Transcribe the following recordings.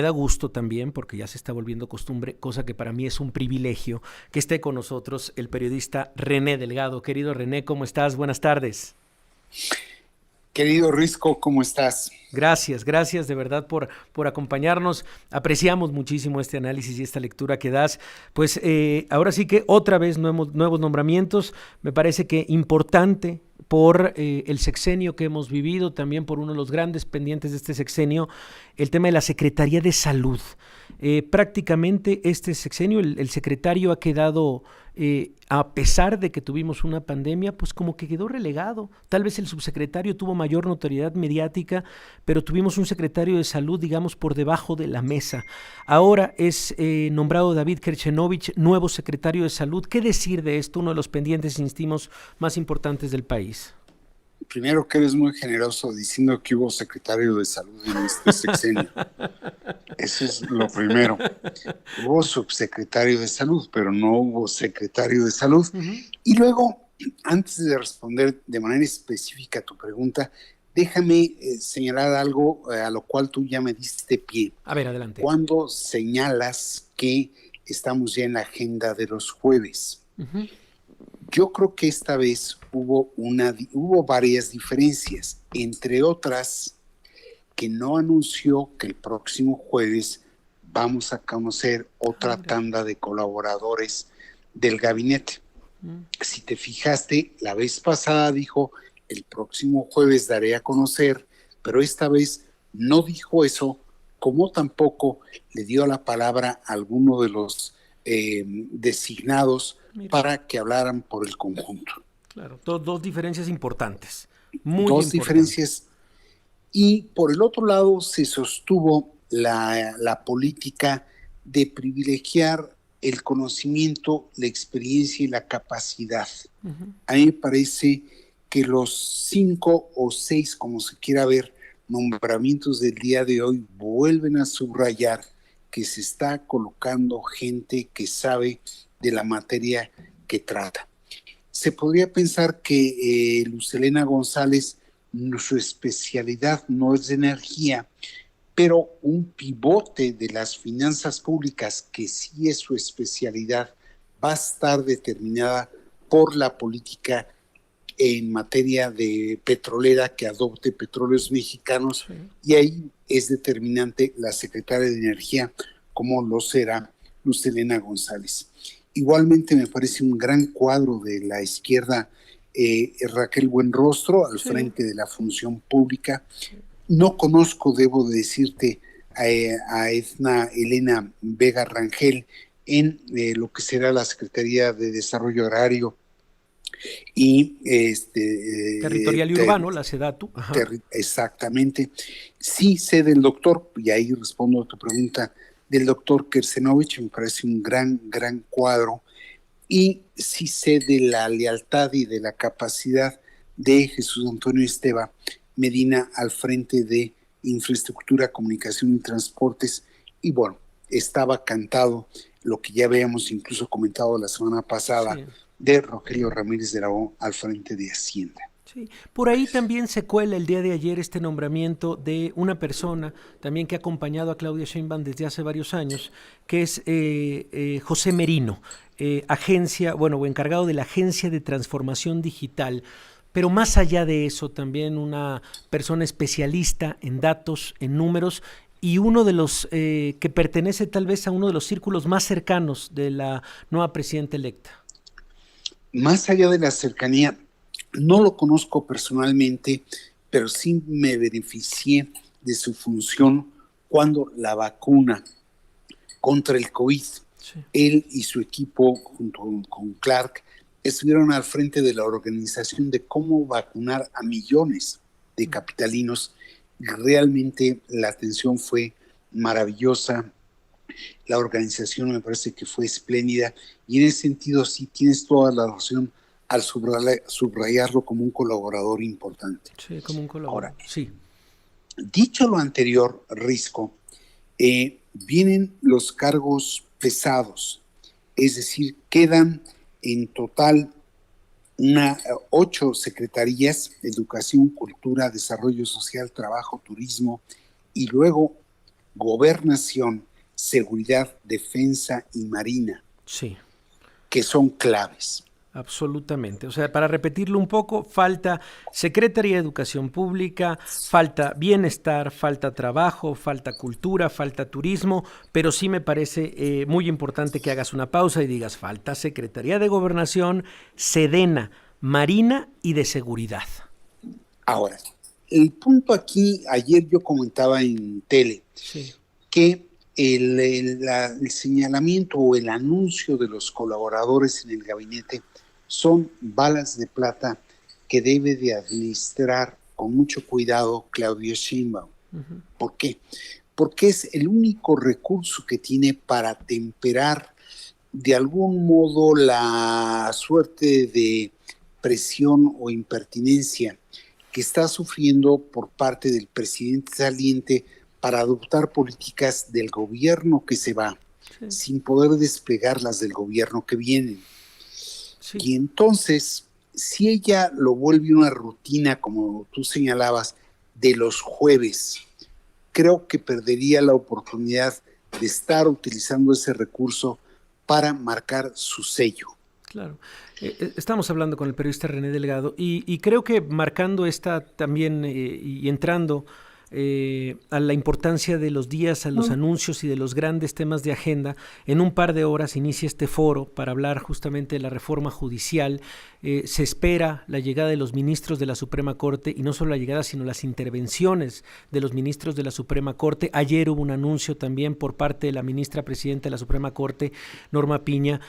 Me da gusto también, porque ya se está volviendo costumbre, cosa que para mí es un privilegio, que esté con nosotros el periodista René Delgado. Querido René, ¿cómo estás? Buenas tardes. Querido Risco, ¿cómo estás? Gracias, gracias de verdad por acompañarnos. Apreciamos muchísimo este análisis y esta lectura que das. Pues ahora sí que otra vez nuevos nombramientos. Me parece que importante por el sexenio que hemos vivido, también por uno de los grandes pendientes de este sexenio, el tema de la Secretaría de Salud. Prácticamente este sexenio, el secretario ha quedado, a pesar de que tuvimos una pandemia, pues como que quedó relegado. Tal vez el subsecretario tuvo mayor notoriedad mediática, pero tuvimos un secretario de salud, digamos, por debajo de la mesa. Ahora es nombrado David Kerchenovich, nuevo secretario de salud. ¿Qué decir de esto? Uno de los pendientes, insistimos, más importantes del país. Primero que eres muy generoso diciendo que hubo secretario de salud en este sexenio. Eso es lo primero. Hubo subsecretario de salud, pero no hubo secretario de salud. Uh -huh. Y luego, antes de responder de manera específica a tu pregunta, déjame señalar algo a lo cual tú ya me diste pie. A ver, adelante. Cuando señalas que estamos ya en la agenda de los jueves. Uh -huh. Yo creo que esta vez hubo varias diferencias, entre otras que no anunció que el próximo jueves vamos a conocer otra tanda de colaboradores del gabinete. Si te fijaste, la vez pasada dijo el próximo jueves daré a conocer, pero esta vez no dijo eso, como tampoco le dio la palabra a alguno de los designados. Mira, para que hablaran por el conjunto. Claro, dos diferencias importantes, muy dos importantes. Diferencias. Y por el otro lado se sostuvo la política de privilegiar el conocimiento, la experiencia y la capacidad. A mí me parece que los 5 o 6, como se quiera ver, nombramientos del día de hoy vuelven a subrayar que se está colocando gente que sabe de la materia que trata. Se podría pensar que Luz Helena González, su especialidad no es de energía, pero un pivote de las finanzas públicas, que sí es su especialidad, va a estar determinada por la política en materia de petrolera que adopte Petróleos Mexicanos, sí. Y ahí es determinante la secretaria de Energía, como lo será Luz Helena González. Igualmente me parece un gran cuadro de la izquierda, Raquel Buenrostro al frente de la función pública. No conozco, debo de decirte, a Edna Elena Vega Rangel en lo que será la Secretaría de Desarrollo Agrario y territorial y urbano, la SEDATU. Exactamente. Sí sé del doctor, y ahí respondo a tu pregunta, del doctor Kerchenovich, me parece un gran cuadro, y sí sé de la lealtad y de la capacidad de Jesús Antonio Esteva Medina al frente de infraestructura, comunicación y transportes, y bueno, estaba cantado lo que ya habíamos incluso comentado la semana pasada, sí, de Rogelio Ramírez de la O al frente de Hacienda. Sí. Por ahí también se cuela el día de ayer este nombramiento de una persona también que ha acompañado a Claudia Sheinbaum desde hace varios años, que es José Merino, o encargado de la Agencia de Transformación Digital. Pero más allá de eso, también una persona especialista en datos, en números, y uno de los que pertenece tal vez a uno de los círculos más cercanos de la nueva presidenta electa. Más allá de la cercanía, no lo conozco personalmente, pero sí me beneficié de su función cuando la vacuna contra el COVID, sí, él y su equipo junto con Clark estuvieron al frente de la organización de cómo vacunar a millones de capitalinos. Realmente la atención fue maravillosa, la organización me parece que fue espléndida, y en ese sentido sí tienes toda la razón al subrayarlo como un colaborador importante. Sí, como un colaborador. Ahora, sí. Dicho lo anterior, Risco, vienen los cargos pesados, es decir, quedan en total 8 secretarías: Educación, Cultura, Desarrollo Social, Trabajo, Turismo, y luego gobernación, seguridad, defensa y marina, Sí. que son claves. Absolutamente. O sea, para repetirlo un poco, falta Secretaría de Educación Pública, falta bienestar, falta trabajo, falta cultura, falta turismo, pero sí me parece muy importante que hagas una pausa y digas, falta Secretaría de Gobernación, Sedena, Marina y de Seguridad. Ahora, el punto aquí, ayer yo comentaba en tele, Sí. que el señalamiento o el anuncio de los colaboradores en el gabinete son balas de plata que debe de administrar con mucho cuidado Claudia Sheinbaum. Uh-huh. ¿Por qué? Porque es el único recurso que tiene para temperar de algún modo la suerte de presión o impertinencia que está sufriendo por parte del presidente saliente para adoptar políticas del gobierno que se va, sí, sin poder desplegar las del gobierno que vienen. Sí. Y entonces, si ella lo vuelve una rutina, como tú señalabas, de los jueves, creo que perdería la oportunidad de estar utilizando ese recurso para marcar su sello. Claro. Estamos hablando con el periodista René Delgado y creo que marcando esta también y entrando a la importancia de los días, a los anuncios y de los grandes temas de agenda, en un par de horas inicia este foro para hablar justamente de la reforma judicial. Se espera la llegada de los ministros de la Suprema Corte y no solo la llegada, sino las intervenciones de los ministros de la Suprema Corte. Ayer hubo un anuncio también por parte de la ministra presidenta de la Suprema Corte, Norma Piña,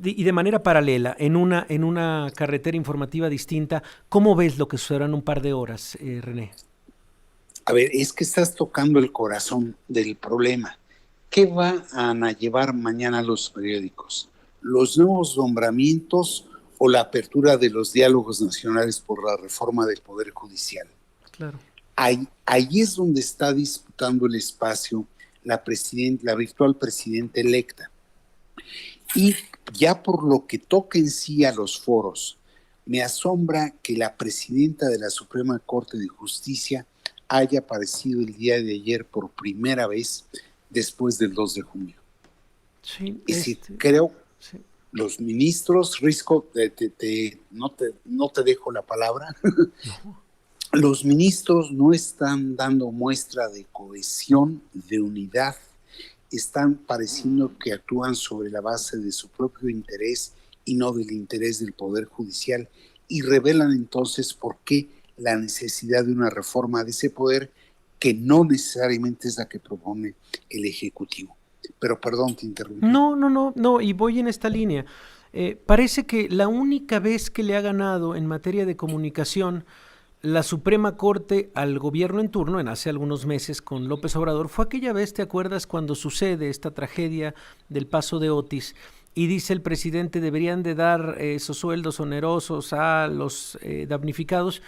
y de manera paralela, en una carretera informativa distinta. ¿Cómo ves lo que sucederá en un par de horas, René? A ver, es que estás tocando el corazón del problema. ¿Qué van a llevar mañana los periódicos? ¿Los nuevos nombramientos o la apertura de los diálogos nacionales por la reforma del Poder Judicial? Claro. Ahí es donde está disputando el espacio la virtual presidenta electa. Y ya por lo que toca en sí a los foros, me asombra que la presidenta de la Suprema Corte de Justicia haya aparecido el día de ayer por primera vez después del 2 de junio. Sí, es decir, creo, sí, los ministros, Risco, no te dejo la palabra, no. Los ministros no están dando muestra de cohesión, de unidad, están pareciendo que actúan sobre la base de su propio interés y no del interés del Poder Judicial, y revelan entonces por qué la necesidad de una reforma de ese poder que no necesariamente es la que propone el Ejecutivo. Pero perdón, te interrumpí. No, y voy en esta línea. Parece que la única vez que le ha ganado en materia de comunicación la Suprema Corte al gobierno en turno, en hace algunos meses con López Obrador, fue aquella vez, ¿te acuerdas?, cuando sucede esta tragedia del Paso de Otis y dice el presidente deberían de dar esos sueldos onerosos a los damnificados.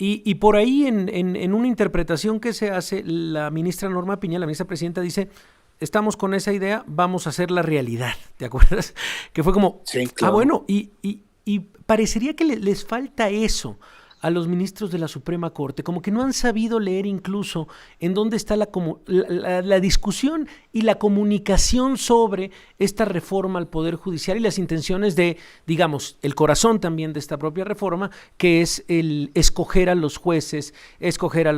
Y por ahí en una interpretación que se hace, la ministra Norma Piña, la ministra presidenta, dice, estamos con esa idea, vamos a hacer la realidad, ¿te acuerdas? Que fue como, sí, claro. Bueno, y parecería que les falta eso a los ministros de la Suprema Corte, como que no han sabido leer incluso en dónde está la discusión y la comunicación sobre esta reforma al Poder Judicial y las intenciones de, digamos, el corazón también de esta propia reforma, que es el escoger a los jueces, elegir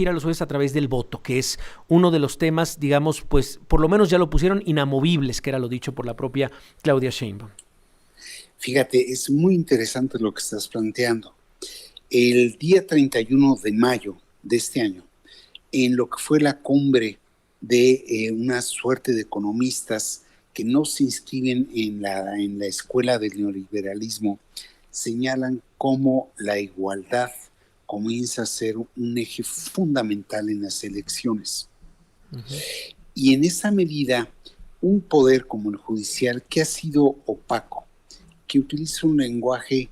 a los jueces a través del voto, que es uno de los temas, digamos, pues por lo menos ya lo pusieron inamovibles, que era lo dicho por la propia Claudia Sheinbaum. Fíjate, es muy interesante lo que estás planteando. El día 31 de mayo de este año, en lo que fue la cumbre de una suerte de economistas que no se inscriben en la escuela del neoliberalismo, señalan cómo la igualdad comienza a ser un eje fundamental en las elecciones. Uh-huh. Y en esa medida, un poder como el judicial que ha sido opaco, que utiliza un lenguaje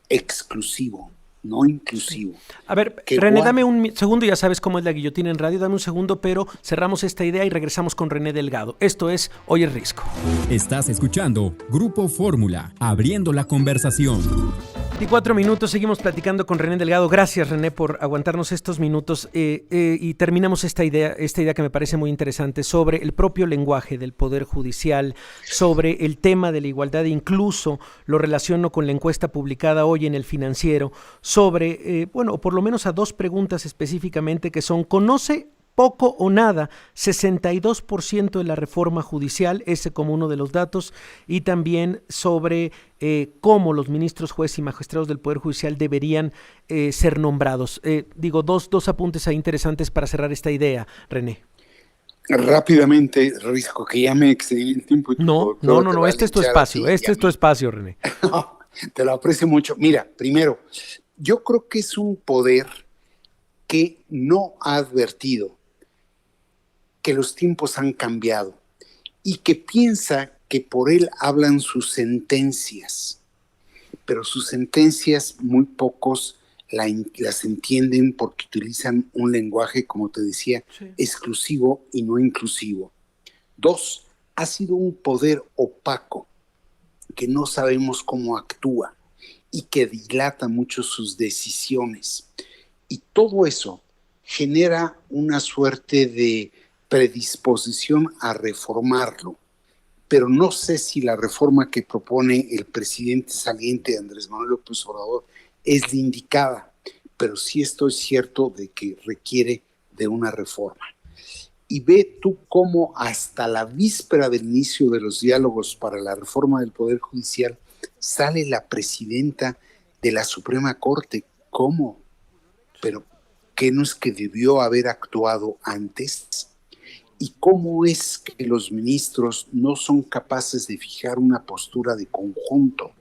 exclusivo, no inclusivo. A ver, René, dame un segundo, ya sabes cómo es la guillotina en radio, dame un segundo, pero cerramos esta idea y regresamos con René Delgado. Esto es Hoy es Risco. Estás escuchando Grupo Fórmula, abriendo la conversación. 24 minutos, seguimos platicando con René Delgado. Gracias, René, por aguantarnos estos minutos y terminamos esta idea que me parece muy interesante sobre el propio lenguaje del Poder Judicial, sobre el tema de la igualdad, incluso lo relaciono con la encuesta publicada hoy en El Financiero, sobre, o por lo menos a dos preguntas específicamente que son: ¿conoce poco o nada 62% de la reforma judicial? Ese como uno de los datos, y también sobre cómo los ministros, jueces y magistrados del Poder Judicial deberían ser nombrados. Dos apuntes ahí interesantes para cerrar esta idea, René. Rápidamente, Risco, que ya me excedí el tiempo. No, este es tu espacio, René. No, te lo aprecio mucho. Mira, primero, yo creo que es un poder que no ha advertido que los tiempos han cambiado y que piensa que por él hablan sus sentencias, pero sus sentencias muy pocos las entienden porque utilizan un lenguaje, como te decía, sí, exclusivo y no inclusivo. 2, ha sido un poder opaco que no sabemos cómo actúa y que dilata mucho sus decisiones. Y todo eso genera una suerte de predisposición a reformarlo, pero no sé si la reforma que propone el presidente saliente Andrés Manuel López Obrador es la indicada, pero sí estoy cierto de que requiere de una reforma. Y ve tú cómo hasta la víspera del inicio de los diálogos para la reforma del Poder Judicial sale la presidenta de la Suprema Corte. ¿Cómo? Pero ¿qué no es que debió haber actuado antes? ¿Y cómo es que los ministros no son capaces de fijar una postura de conjunto?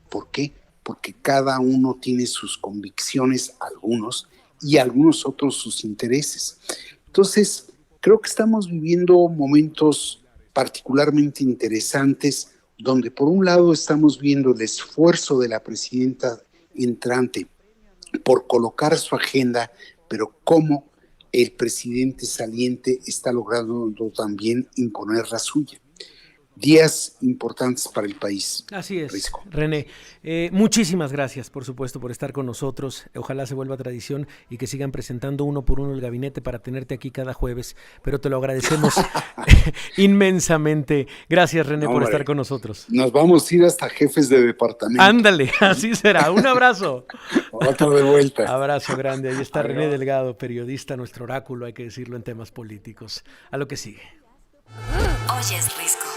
¿Por qué? Porque cada uno tiene sus convicciones, algunos, y algunos otros sus intereses. Entonces, creo que estamos viviendo momentos particularmente interesantes, donde por un lado estamos viendo el esfuerzo de la presidenta entrante por colocar su agenda, pero cómo el presidente saliente está logrando también imponer la suya. Días importantes para el país. Así es, Risco. René. Muchísimas gracias, por supuesto, por estar con nosotros. Ojalá se vuelva tradición y que sigan presentando uno por uno el gabinete para tenerte aquí cada jueves, pero te lo agradecemos inmensamente. Gracias, René, por estar con nosotros. Nos vamos a ir hasta jefes de departamento. Ándale, así será. Un abrazo. Otro de vuelta. Abrazo grande. Ahí está René Delgado, periodista, nuestro oráculo, hay que decirlo, en temas políticos. A lo que sigue. Oyes, Risco.